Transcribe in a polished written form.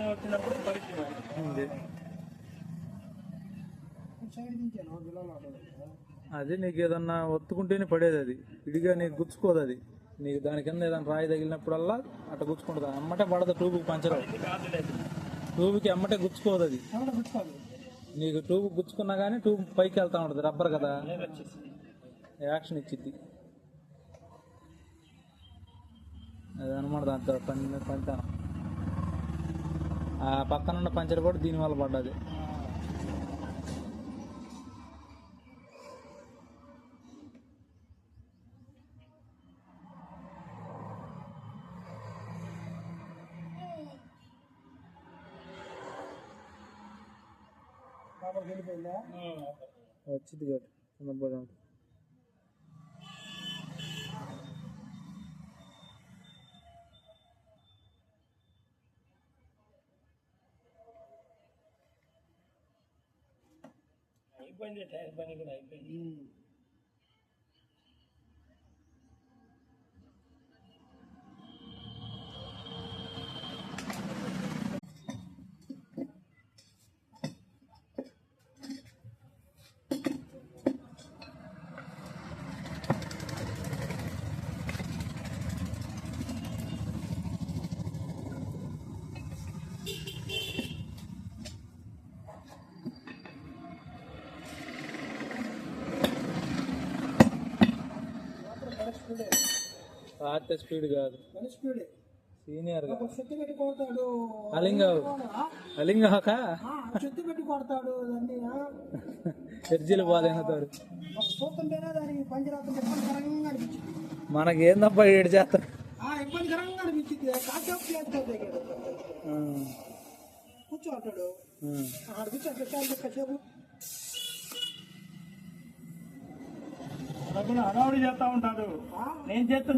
వచ్చినప్పుడు అది నీకు ఏదన్నా ఒత్తుకుంటేనే పడేది, అది ఇడిగా నీకు గుచ్చుకోదు. అది నీకు దాని కింద ఏదైనా రాయి తగిలినప్పుడల్లా అట్లా గుచ్చుకుంటుంది, అమ్మటే పడదు. ట్యూబ్కి పంచర్ ట్యూబ్కి అమ్మటే గుచ్చుకోదు. అది నీకు ట్యూబ్ గుచ్చుకున్నా కానీ ట్యూబ్ పైకి వెళ్తా ఉంటుంది, రబ్బర్ కదా, యాక్షన్ ఇచ్చిద్ది. అది అనమాట దాంతో పంచాను. ఆ పక్కనున్న పంచర్ కూడా దీనివల్ల పడ్డది. వచ్చింది కదా చిన్నప్పుడు. అయిపోయింది, టైర్ పని కూడా అయిపోయింది. పాత స్పీడ్ కాదు, సీనియర్ చెత్త పెట్టి కొడతాడు. అలింగాక చెత్త పెట్టి కొడతాడు. చర్చీలు బాధైనతాడు. చూస్తుంటేనే దానికి పంచరాత్రంగా అనిపించింది. మనకి ఏందబ్బా ఏడు చేస్తాం, ఇబ్బందికరంగా అనిపించింది. కాసేపు చేస్తుంది కూర్చోంటాడు, అక్కడ కూర్చోండి కాసేపు. హడావుడి చేస్తా ఉంటాడు, నేను చేస్తాను.